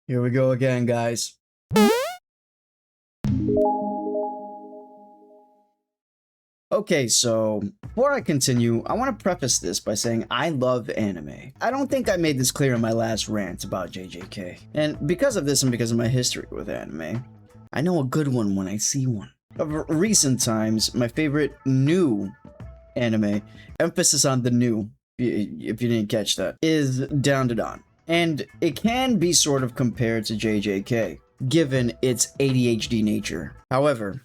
Here we go again, guys. Okay, so before I continue, I want to preface this by saying I love anime. I don't think I made this clear in my last rant about JJK. And because of this and because of my history with anime, I know a good one when I see one. Of recent times, my favorite new anime, emphasis on the new, if you didn't catch that, is Down to Dawn. And it can be sort of compared to JJK, given its ADHD nature. However,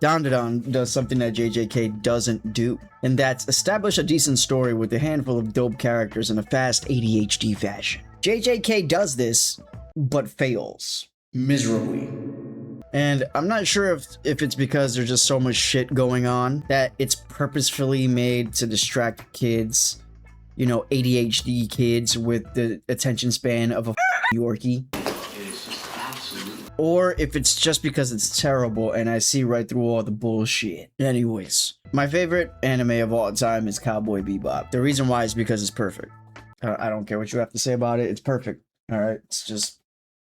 Down to Dawn does something that JJK doesn't do, and that's establish a decent story with a handful of dope characters in a fast ADHD fashion. JJK does this, but fails miserably. And I'm not sure if it's because there's just so much shit going on that it's purposefully made to distract kids, you know, ADHD kids with the attention span of a Yorkie. Or if it's just because it's terrible and I see right through all the bullshit. Anyways, my favorite anime of all time is Cowboy Bebop. The reason why is because it's perfect. I don't care what you have to say about it. It's perfect. All right.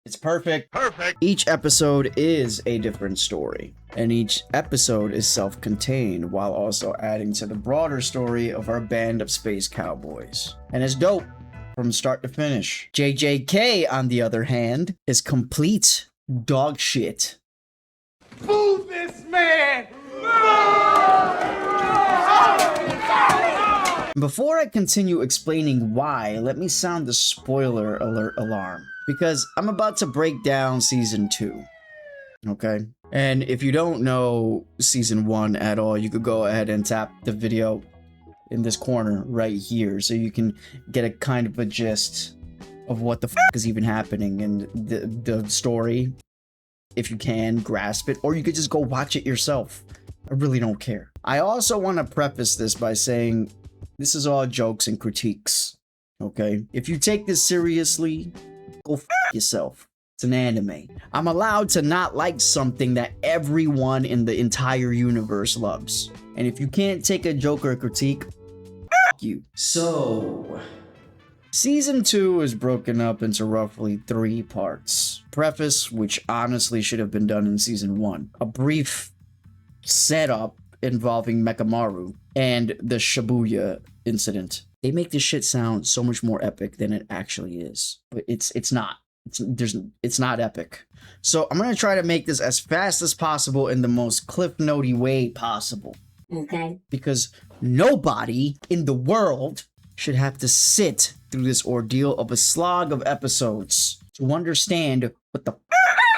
It's perfect. Perfect. Each episode is a different story, and each episode is self-contained while also adding to the broader story of our band of space cowboys. And it's dope from start to finish. JJK, on the other hand, is complete dog shit. Boo this man! Before I continue explaining why, let me sound the spoiler alert alarm, because I'm about to break down season 2. Okay? And if you don't know season 1 at all, you could go ahead and tap the video in this corner right here so you can get a kind of a gist of what the fuck is even happening in the story, if you can grasp it, or you could just go watch it yourself. I really don't care. I also want to preface this by saying this is all jokes and critiques, okay? If you take this seriously, go f yourself. It's an anime. I'm allowed to not like something that everyone in the entire universe loves. And if you can't take a joke or a critique, f you. So, season 2 is broken up into roughly 3 parts. Preface, which honestly should have been done in season 1. A brief setup involving Mekamaru and the Shibuya Incident. They make this shit sound so much more epic than it actually is, but it's not. It's not epic. So I'm gonna try to make this as fast as possible in the most cliff notey way possible. Okay. Because nobody in the world should have to sit through this ordeal of a slog of episodes to understand what the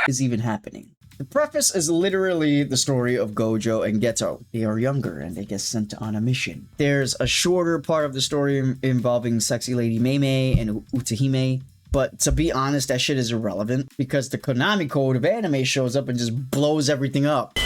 is even happening. The preface is literally the story of Gojo and Geto. They are younger and they get sent on a mission. There's a shorter part of the story involving sexy lady Mei and Utahime, but to be honest, that shit is irrelevant because the Konami code of anime shows up and just blows everything up.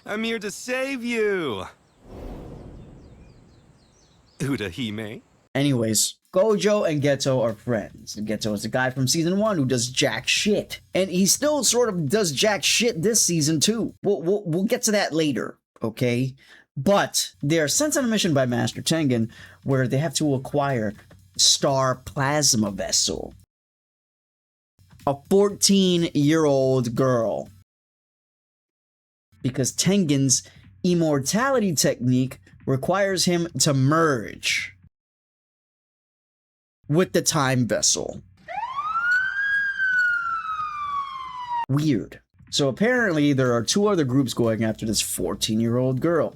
I'm here to save you, Utahime. Anyways, Gojo and Geto are friends. Geto is the guy from season 1 who does jack shit. And he still sort of does jack shit this season too. We'll get to that later, okay? But they're sent on a mission by Master Tengen where they have to acquire Star Plasma Vessel. A 14-year-old girl. Because Tengen's immortality technique requires him to merge with the time vessel. Weird. So apparently there are 2 other groups going after this 14-year-old girl.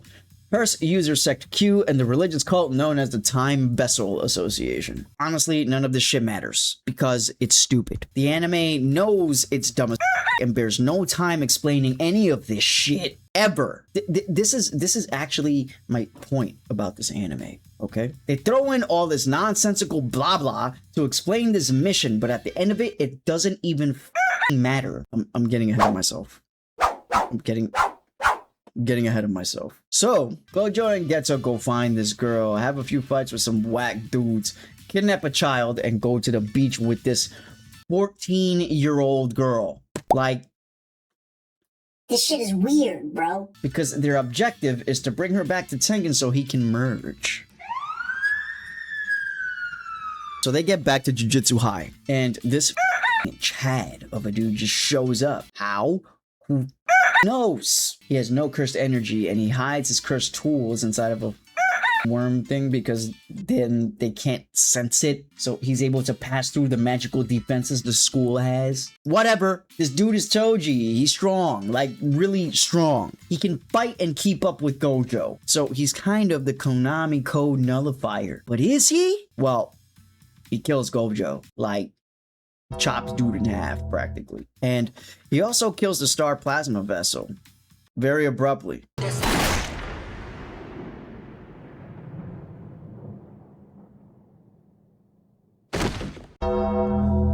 First, user Sect Q and the religious cult known as the Time Vessel Association. Honestly, none of this shit matters because it's stupid. The anime knows it's dumb as and bears no time explaining any of this shit ever. This is actually my point about this anime, okay? They throw in all this nonsensical blah blah to explain this mission, but at the end of it, it doesn't even matter. I'm getting ahead of myself. I'm getting ahead of myself. So, Gojo and Geto go find this girl, have a few fights with some whack dudes, kidnap a child, and go to the beach with this 14-year-old girl. Like, This shit is weird, bro. because their objective is to bring her back to Tengen so he can merge. So they get back to Jujutsu High, and this Chad of a dude just shows up. How? Who knows? He has no cursed energy, and he hides his cursed tools inside of a worm thing because then they can't sense it. So he's able to pass through the magical defenses the school has. Whatever. This dude is Toji. He's strong, like really strong. He can fight and keep up with Gojo. So he's kind of the Konami code nullifier. But is he? Well, he kills Gojo, like chops dude in half practically. And he also kills the Star Plasma Vessel very abruptly.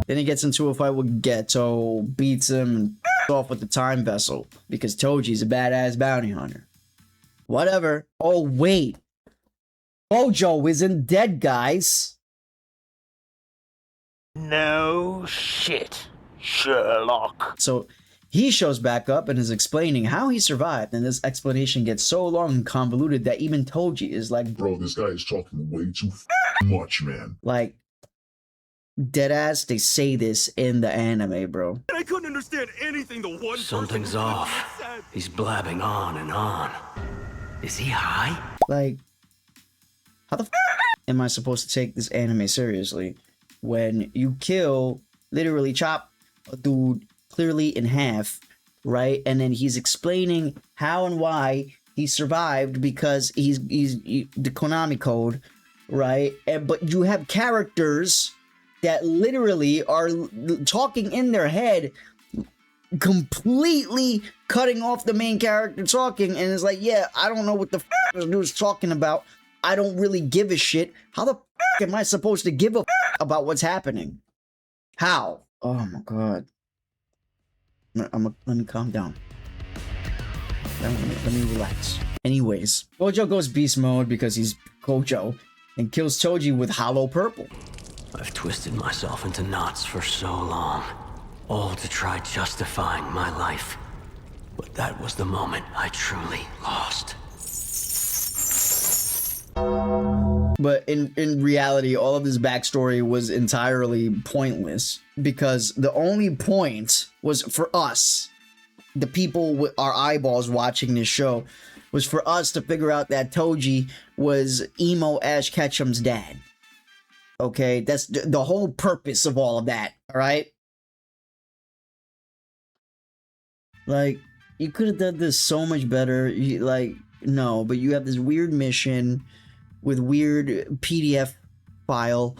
Then he gets into a fight with Geto, beats him, and off with the time vessel because Toji's a badass bounty hunter. Whatever. Oh, wait. Gojo isn't dead, guys. No shit, Sherlock. So he shows back up and is explaining how he survived, and this explanation gets so long and convoluted that even Toji is like, Bro, this guy is talking way too much, man. like, deadass, they say this in the anime, bro. I couldn't understand anything the one Something's person off. said. He's blabbing on and on. Is he high? Like, how the am I supposed to take this anime seriously when you kill, literally chop a dude clearly in half, right? And then he's explaining how and why he survived because he's the Konami code, right? But you have characters that literally are talking in their head, completely cutting off the main character talking, and it's like, yeah, I don't know what the this dude's talking about. I don't really give a shit. How the am I supposed to give a about what's happening? How? Oh my god. Let me calm down. Let me relax. Anyways, Gojo goes beast mode because he's Gojo and kills Toji with hollow purple. I've twisted myself into knots for so long, all to try justifying my life. But that was the moment I truly lost. But in reality, all of this backstory was entirely pointless because the only point was for us, the people with our eyeballs watching this show, was for us to figure out that Toji was emo Ash Ketchum's dad. Okay, that's the whole purpose of all of that, all right? Like, you could have done this so much better. No, but you have this weird mission with weird PDF file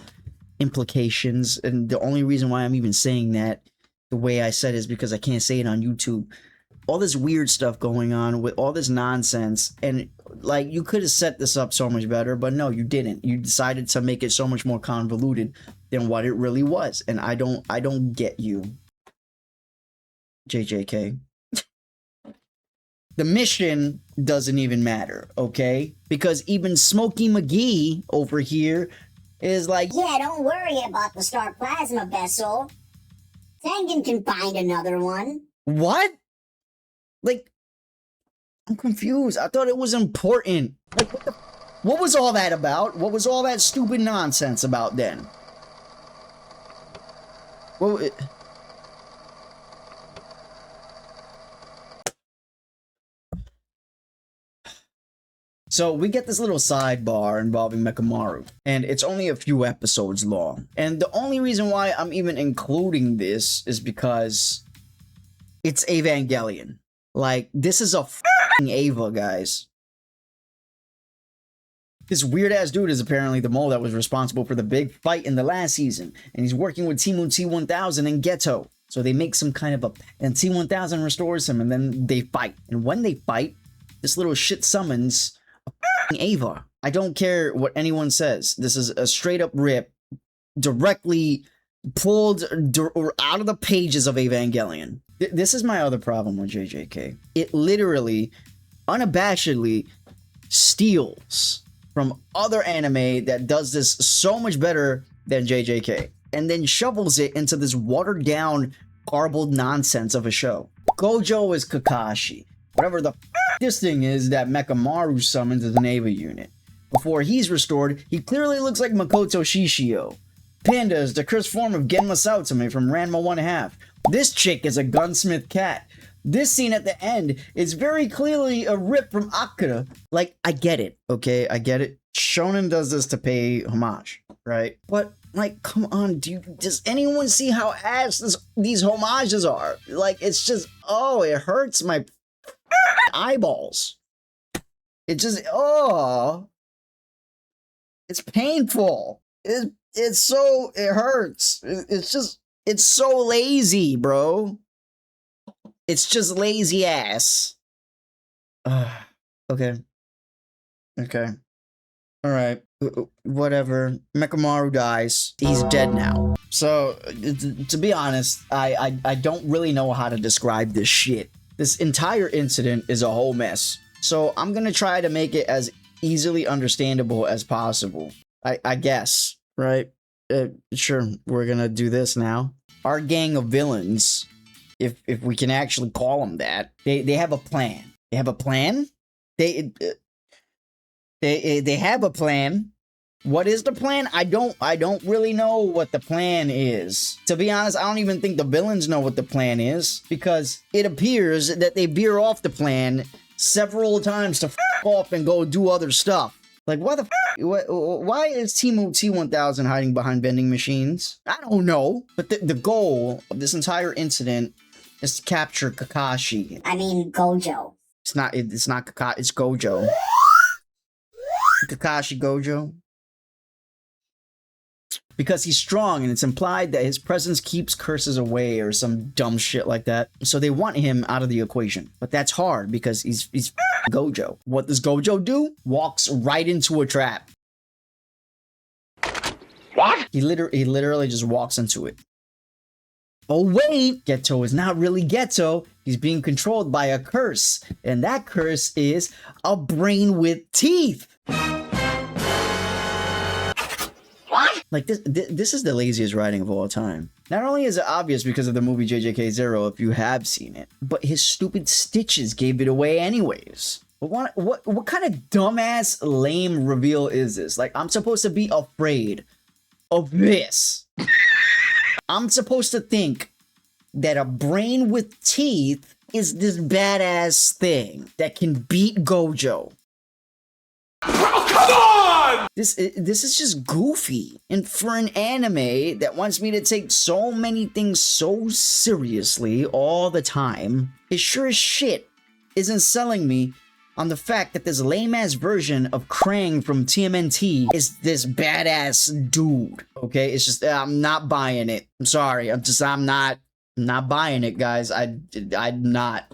implications, and the only reason why I'm even saying that the way I said is because I can't say it on YouTube. All this weird stuff going on with all this nonsense, and like, you could have set this up so much better, but no, you didn't. You decided to make it so much more convoluted than what it really was, and I don't get you, JJK. The mission doesn't even matter, okay? Because even Smokey McGee over here is like, Yeah, don't worry about the Star Plasma Vessel. Tengen can find another one. what? Like, I'm confused. I thought it was important. Like, what was all that about? What was all that stupid nonsense about then? Well, so we get this little sidebar involving Mekamaru, and it's only a few episodes long. And the only reason why I'm even including this is because it's Evangelion. Like, this is a f***ing Eva, guys. This weird-ass dude is apparently the mole that was responsible for the big fight in the last season, and he's working with Team T-1000 and Geto. So they make some kind of and T-1000 restores him, and then they fight. And when they fight, this little shit summons a f***ing Ava. I don't care what anyone says. This is a straight-up rip, directly pulled out of the pages of Evangelion. This is my other problem with JJK. It literally, unabashedly steals from other anime that does this so much better than JJK, and then shovels it into this watered down garbled nonsense of a show. Gojo is Kakashi. Whatever the this thing is that Mekamaru summoned to the Neva unit. Before he's restored, he clearly looks like Makoto Shishio. Panda is the cursed form of Genma Saotome from Ranma 1/2. This chick is a gunsmith cat. This scene at the end is very clearly a rip from Akira. Like, I get it, okay? I get it. Shonen does this to pay homage, right? But, like, come on, dude. Does anyone see how ass these homages are? Like, it's just, oh, it hurts my eyeballs. It just, oh. It's painful. It's so, it hurts. It's just, it's so lazy, bro. It's just lazy ass. Okay. Okay. Alright. Whatever. Mekamaru dies. He's dead now. So, to be honest, I don't really know how to describe this shit. This entire incident is a whole mess. So, I'm gonna try to make it as easily understandable as possible. I guess. Right? Sure. We're gonna do this now. Our gang of villains, if we can actually call them that, they have a plan. They have a plan? They have a plan. What is the plan? I don't really know what the plan is. To be honest, I don't even think the villains know what the plan is, because it appears that they veer off the plan several times to f off and go do other stuff. Like, why why is Team T-1000 hiding behind vending machines? I don't know. But the goal of this entire incident is to capture Kakashi. I mean, Gojo. It's not Kakashi, it's Gojo. Kakashi Gojo. Because he's strong, and it's implied that his presence keeps curses away or some dumb shit like that. So they want him out of the equation. But that's hard because he's Gojo. What does Gojo do? Walks right into a trap. What? He literally just walks into it. Oh wait! Geto is not really Geto. He's being controlled by a curse. And that curse is a brain with teeth. Like, this is the laziest writing of all time. Not only is it obvious because of the movie JJK Zero, if you have seen it, but his stupid stitches gave it away anyways. But what kind of dumbass lame reveal is this? Like, I'm supposed to be afraid of this. I'm supposed to think that a brain with teeth is this badass thing that can beat Gojo. Oh, come on! This is just goofy. And for an anime that wants me to take so many things so seriously all the time, it sure as shit isn't selling me on the fact that this lame-ass version of Krang from TMNT is this badass dude. Okay? It's just, I'm not buying it. I'm sorry. I'm not buying it, guys. I'm not.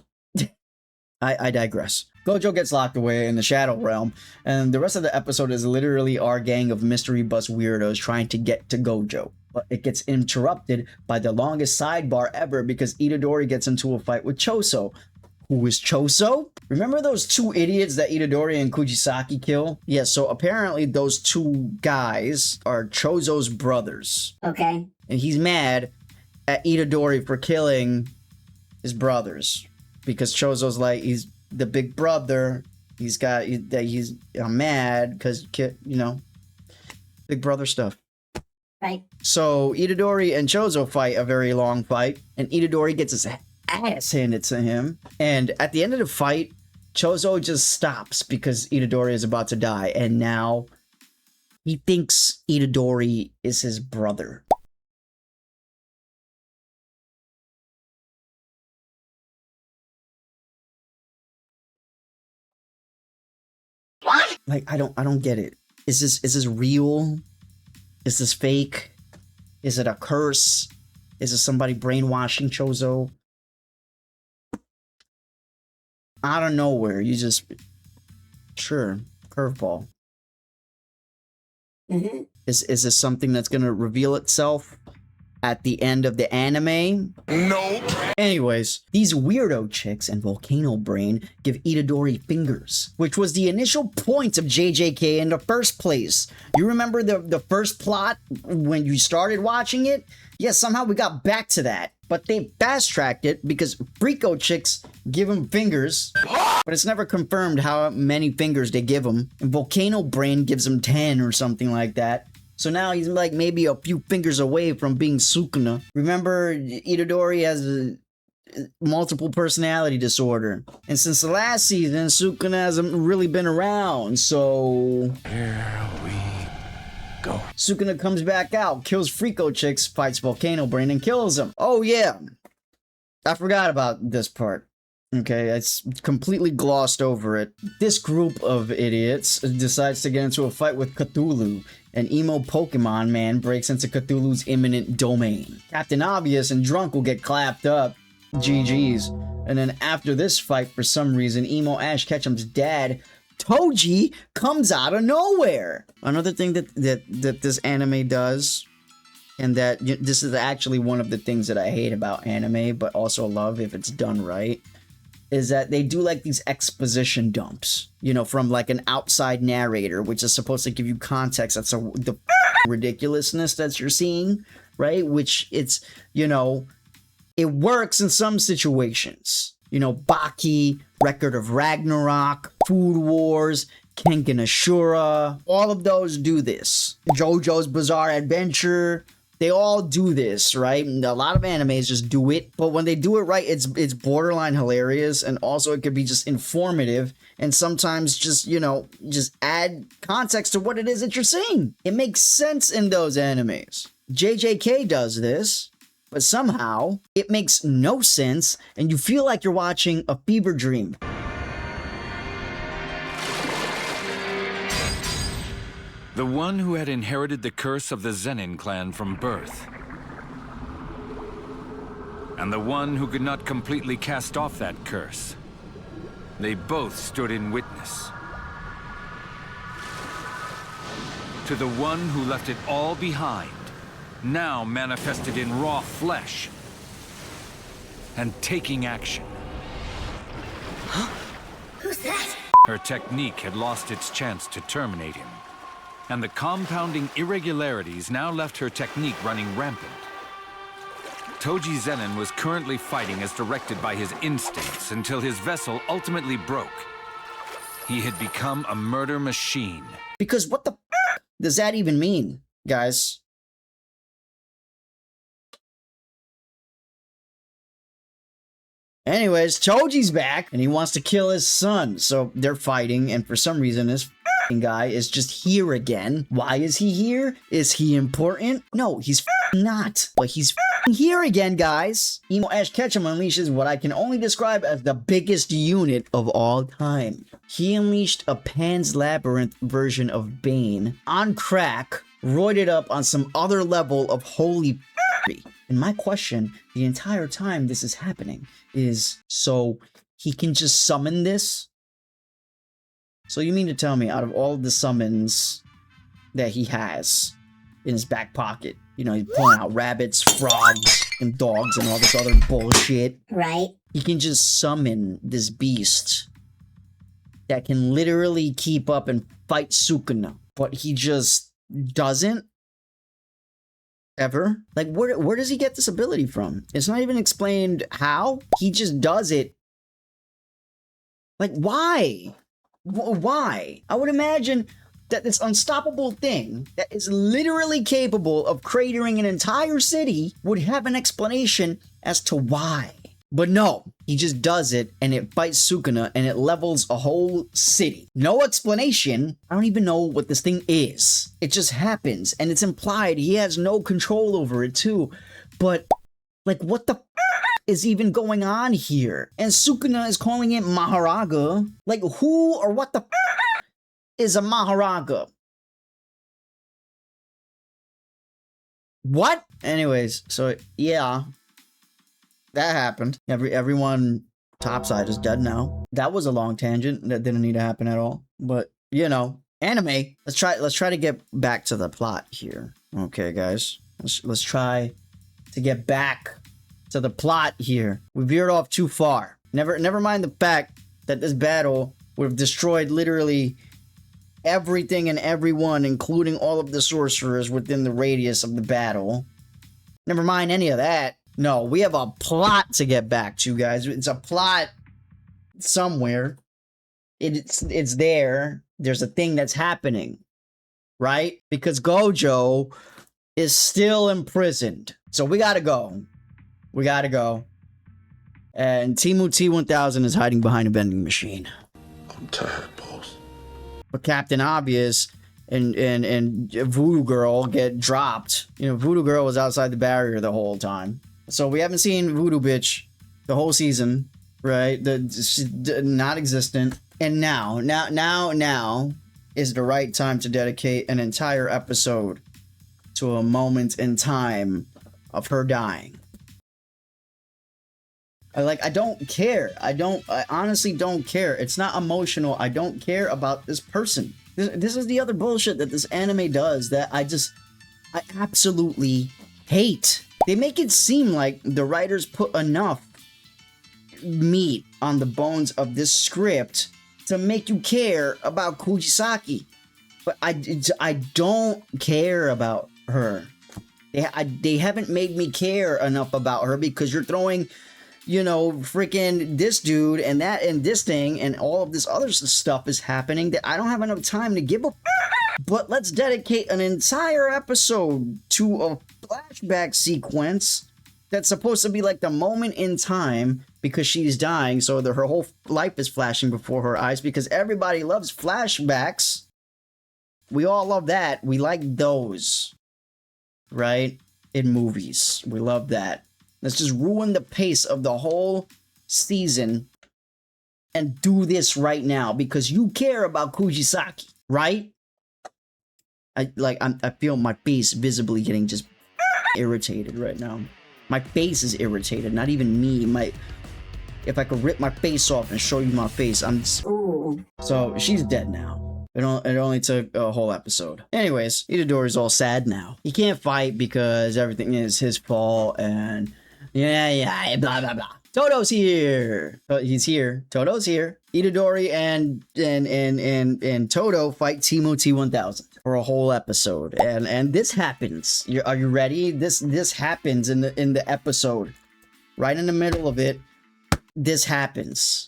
I digress. Gojo gets locked away in the Shadow Realm, and the rest of the episode is literally our gang of mystery bus weirdos trying to get to Gojo. But it gets interrupted by the longest sidebar ever because Itadori gets into a fight with Choso. Who is Choso? Remember those two idiots that Itadori and Kujisaki kill? Yeah, so apparently those two guys are Choso's brothers. Okay. And he's mad at Itadori for killing his brothers. Because Choso's like, he's the big brother. I'm mad because, you know, big brother stuff. Right. So Itadori and Choso fight a very long fight, and Itadori gets his ass handed to him. And at the end of the fight, Choso just stops because Itadori is about to die, and now he thinks Itadori is his brother. What? Like, I don't get it. Is this real? Is this fake? Is it a curse? Is it somebody brainwashing Choso? Out of nowhere, you just... Sure, curveball. Mm-hmm. Is this something that's gonna reveal itself at the end of the anime? Nope. Anyways, these weirdo chicks and Volcano Brain give Itadori fingers, which was the initial point of JJK in the first place. You remember the first plot when you started watching it? Yeah, somehow we got back to that. but they fast-tracked it because Freako chicks give him fingers, but it's never confirmed how many fingers they give him. And Volcano Brain gives him 10 or something like that. So now he's like maybe a few fingers away from being Sukuna. Remember, Itadori has a multiple personality disorder. And since the last season, Sukuna hasn't really been around, so... Here we go. Sukuna comes back out, kills Freako chicks, fights Volcano Brain, and kills him. Oh yeah, I forgot about this part. Okay, I completely glossed over it. This group of idiots decides to get into a fight with Cthulhu. An emo Pokemon man breaks into Cthulhu's imminent domain. Captain Obvious and Drunk will get clapped up. GG's. And then after this fight, for some reason, emo Ash Ketchum's dad, Toji, comes out of nowhere. Another thing that this anime does, and that this is actually one of the things that I hate about anime, but also love if it's done right, is that they do like these exposition dumps, you know, from like an outside narrator, which is supposed to give you context. That's the ridiculousness that you're seeing, right? Which it's, you know, it works in some situations. You know, Baki, Record of Ragnarok, Food Wars, Kengan Ashura, all of those do this. JoJo's Bizarre Adventure, they all do this, right? And a lot of animes just do it, but when they do it right, it's borderline hilarious, and also it could be just informative, and sometimes just, you know, just add context to what it is that you're seeing. It makes sense in those animes. JJK does this, but somehow it makes no sense, and you feel like you're watching a fever dream. The one who had inherited the curse of the Zenin clan from birth. And the one who could not completely cast off that curse. They both stood in witness. To the one who left it all behind, now manifested in raw flesh, and taking action. Who's that? Her technique had lost its chance to terminate him, and the compounding irregularities now left her technique running rampant. Toji Zenin was currently fighting as directed by his instincts until his vessel ultimately broke. He had become a murder machine. Because what the f does that even mean, guys? Anyways, Toji's back, and he wants to kill his son, so they're fighting, and for some reason this guy is just here again. Why is he here? Is he important? No, he's not. But he's here again, guys. Emo Ash Ketchum unleashes what I can only describe as the biggest unit of all time. He unleashed a Pan's Labyrinth version of Bane on crack, roided up on some other level of holy f***ery. And my question the entire time this is happening is, so he can just summon this? So you mean to tell me, out of all of the summons that he has in his back pocket, you know, he's pulling out rabbits, frogs, and dogs, and all this other bullshit. Right. He can just summon this beast that can literally keep up and fight Sukuna, but he just doesn't? Ever? Like, where does he get this ability from? It's not even explained how. He just does it. Like, why? Why? I would imagine that this unstoppable thing that is literally capable of cratering an entire city would have an explanation as to why. But no, he just does it, and it fights Sukuna, and it levels a whole city. No explanation. I don't even know what this thing is. It just happens, and it's implied he has no control over it too. But, like, what the is even going on here? And Sukuna is calling it Maharaga. Like, who or what the is a Maharaga? What? Anyways, so yeah, that happened. Everyone topside is dead now. That was a long tangent that didn't need to happen at all. But you know, anime. Let's try to get back to the plot here. Okay, guys. Let's try to get back to the plot here. We veered off too far. Never mind the fact that this battle would have destroyed literally everything and everyone, including all of the sorcerers within the radius of the battle. Never mind any of that. No, we have a plot to get back to, guys. It's a plot somewhere. It's there. There's a thing that's happening, right? Because Gojo is still imprisoned. So we gotta go. We gotta go. And Timu T1000 is hiding behind a vending machine. I'm tired, boss. But Captain Obvious and Voodoo Girl get dropped. You know, Voodoo Girl was outside the barrier the whole time. So we haven't seen Voodoo Bitch the whole season, right? She's not existent. And now is the right time to dedicate an entire episode to a moment in time of her dying. I don't care. I honestly don't care. It's not emotional. I don't care about this person. This is the other bullshit that this anime does that I absolutely hate. They make it seem like the writers put enough meat on the bones of this script to make you care about Kujisaki. But I don't care about her. They haven't made me care enough about her because you're throwing, you know, freaking this dude and that and this thing and all of this other stuff is happening that I don't have enough time to give a. But let's dedicate an entire episode to a flashback sequence that's supposed to be like the moment in time because she's dying, so her whole life is flashing before her eyes because everybody loves flashbacks. We all love that. We like those, right? In movies. We love that. Let's just ruin the pace of the whole season and do this right now because you care about Kujisaki, right? I feel my face visibly getting just irritated right now. My face is irritated, not even me. If I could rip my face off and show you my face, I'm just... Ooh. So she's dead now. It only took a whole episode. Anyways, Itadori's all sad now. He can't fight because everything is his fault and yeah, blah blah blah. Todo's here. He's here. Todo's here. Itadori and Todo fight Timu T1000 for a whole episode, and this happens. Are you ready? This happens in the episode, right in the middle of it. This happens.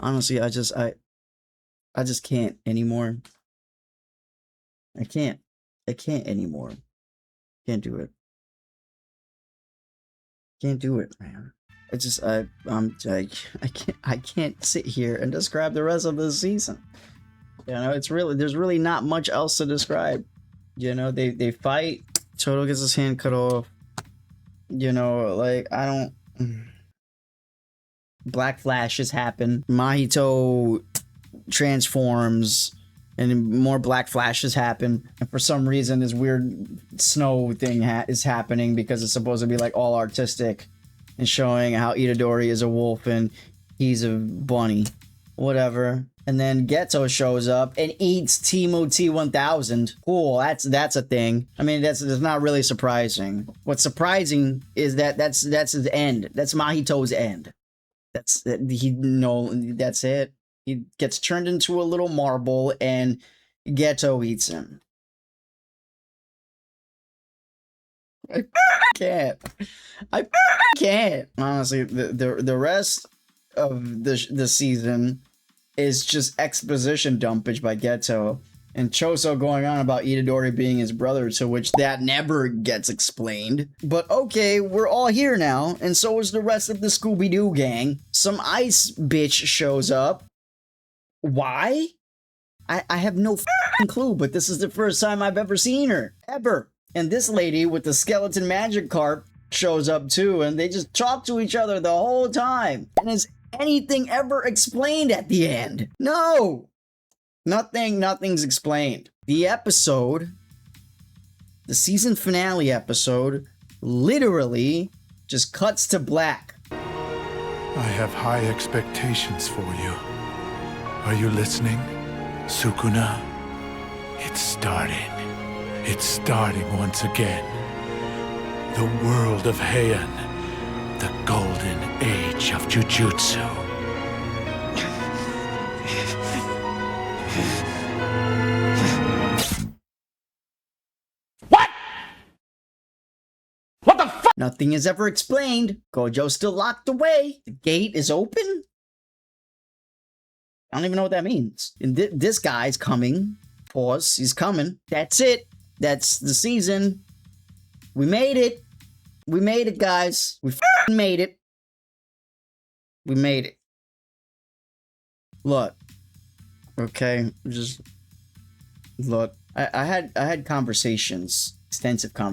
Honestly, I just can't anymore. I can't anymore. Can't do it. Can't do it, man. I can't sit here and describe the rest of the season. You know, there's really not much else to describe. You know, they fight. Todo gets his hand cut off. You know, like I don't. Black flashes happen. Mahito transforms, and more black flashes happen. And for some reason, this weird snow thing is happening because it's supposed to be like all artistic and showing how Itadori is a wolf and he's a bunny, whatever. And then Geto shows up and eats Timu T1000. Cool, that's a thing. I mean, that's not really surprising. What's surprising is that's his end. That's Mahito's end. That's it. He gets turned into a little marble and Geto eats him. I can't. I can't. Honestly, the rest of the season is just exposition dumpage by Geto. And Choso going on about Itadori being his brother, to which that never gets explained. But okay, we're all here now, and so is the rest of the Scooby-Doo gang. Some ice bitch shows up. Why? I have no f***ing clue, but this is the first time I've ever seen her. Ever. And this lady with the skeleton magic carp shows up too, and they just talk to each other the whole time. And is anything ever explained at the end? No! Nothing's explained. The episode, the season finale episode, literally just cuts to black. I have high expectations for you. Are you listening, Sukuna? It's starting. It's starting once again. The world of Heian. The golden age of Jujutsu. Nothing is ever explained. Gojo's still locked away. The gate is open. I don't even know what that means. And this guy's coming. Pause. He's coming. That's it. That's the season. We made it. We made it, guys. We f***ing made it. We made it. Look. Okay. Just look. I had conversations,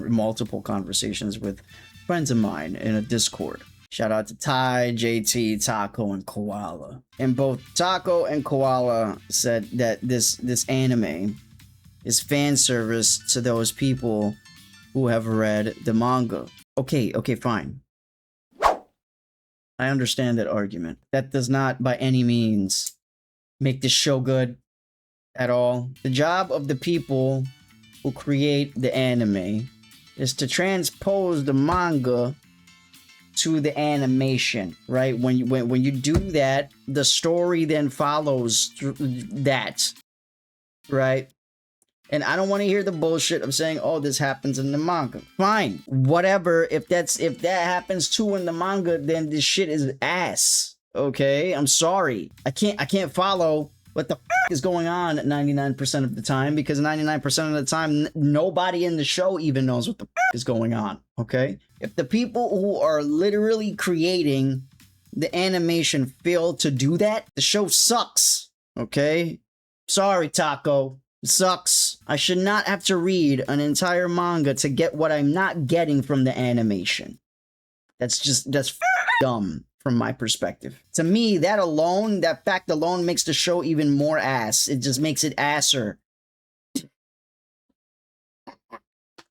multiple conversations with friends of mine in a Discord. Shout out to Ty, JT, Taco, and Koala. And both Taco and Koala said that this anime is fan service to those people who have read the manga. Okay, fine. I understand that argument. That does not by any means make this show good at all. The job of the people who create the anime is to transpose the manga to the animation, right? When you do that, the story then follows that, right? And I don't want to hear the bullshit of saying, "Oh, this happens in the manga." Fine, whatever. If that happens too in the manga, then this shit is ass. Okay, I'm sorry. I can't follow what the is going on 99% of the time, because 99% of the time nobody in the show even knows what the is going on. Okay, if the people who are literally creating the animation fail to do that, the show sucks. Okay, sorry, Taco. It sucks. I should not have to read an entire manga to get what I'm not getting from the animation. That's dumb from my perspective. To me, that fact alone makes the show even more ass. It just makes it asser.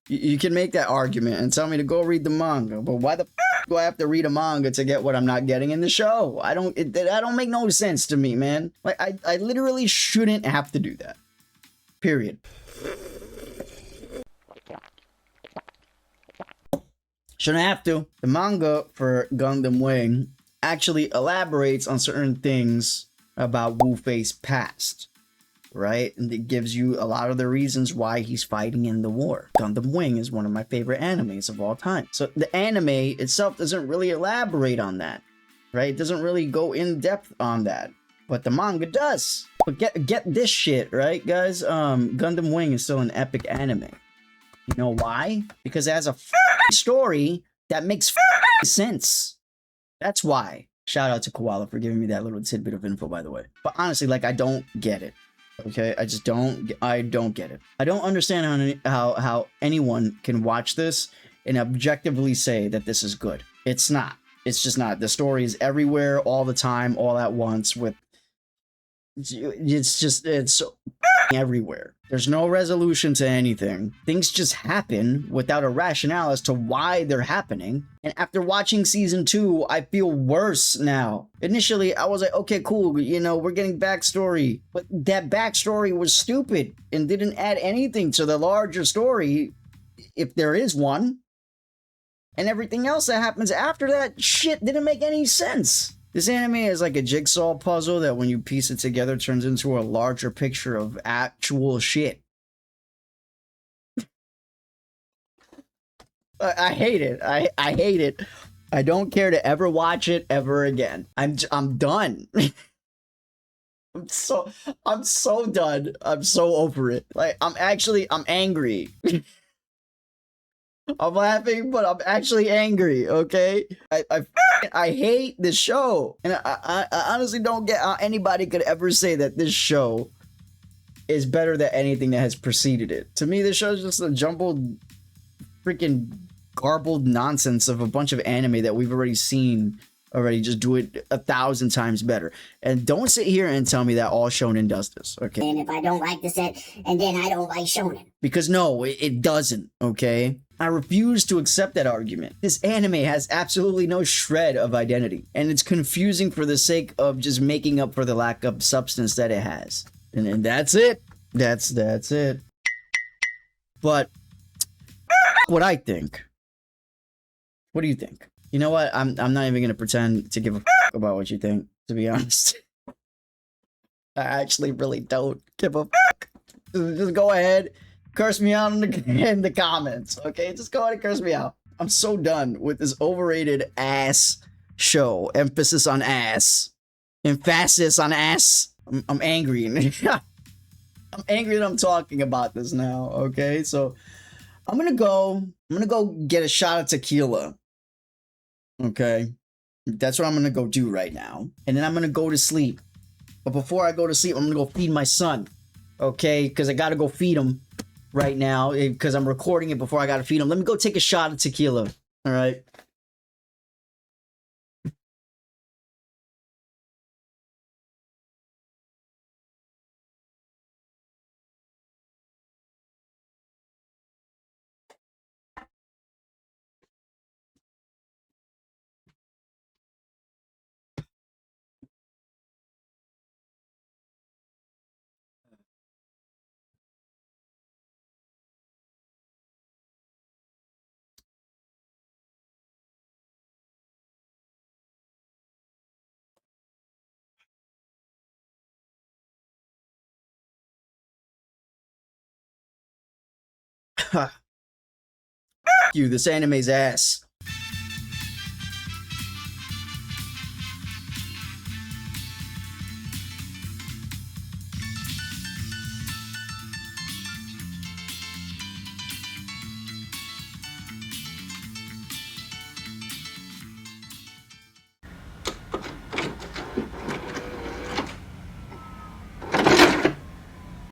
You can make that argument and tell me to go read the manga, but why the do I have to read a manga to get what I'm not getting in the show? I don't make no sense to me, man. Like I literally shouldn't have to do that. Period. Shouldn't have to. The manga for Gundam Wing actually elaborates on certain things about Wu Fei's past, right? And it gives you a lot of the reasons why he's fighting in the war. Gundam Wing is one of my favorite animes of all time. So the anime itself doesn't really elaborate on that, right? It doesn't really go in depth on that, but the manga does. But get this shit, right, guys? Gundam Wing is still an epic anime. You know why? Because it has a story that makes sense. That's why. Shout out to Koala for giving me that little tidbit of info, by the way. But honestly, like, I don't get it. Okay, I don't get it. I don't understand how anyone can watch this and objectively say that this is good. It's not. It's just not. The story is everywhere, all the time, all at once. It's everywhere. There's no resolution to anything. Things just happen without a rationale as to why they're happening. And after watching season 2, I feel worse now. Initially, I was like, okay, cool, you know, we're getting backstory. But that backstory was stupid and didn't add anything to the larger story, if there is one. And everything else that happens after that shit didn't make any sense. This anime is like a jigsaw puzzle that when you piece it together turns into a larger picture of actual shit. I hate it. I hate it. I don't care to ever watch it ever again. I'm done. I'm so done. I'm so over it. Like I'm angry. I'm laughing, but I'm actually angry. Okay, I hate this show, and I honestly don't get how anybody could ever say that this show is better than anything that has preceded it. To me, this show is just a jumbled, freaking garbled nonsense of a bunch of anime that we've already seen. Just do it 1,000 times better. And don't sit here and tell me that all shonen does this, okay? And if I don't like the set, and then I don't like shonen. Because no, it doesn't, okay? I refuse to accept that argument. This anime has absolutely no shred of identity, and it's confusing for the sake of just making up for the lack of substance that it has. And that's it. That's it. But what I think. What do you think? You know what? I'm not even gonna pretend to give a about what you think, to be honest. I actually really don't give a Just go ahead, curse me out in the comments, okay? Just go ahead and curse me out. I'm so done with this overrated ass show. Emphasis on ass. Emphasis on ass. I'm angry. I'm angry that I'm talking about this now, okay? So I'm gonna go get a shot of tequila. Okay, that's what I'm gonna go do right now, and then I'm gonna go to sleep. But before I go to sleep, I'm gonna go feed my son. Okay, because I gotta go feed him right now because I'm recording it before I gotta feed him. Let me go take a shot of tequila. All right. You, this anime's ass.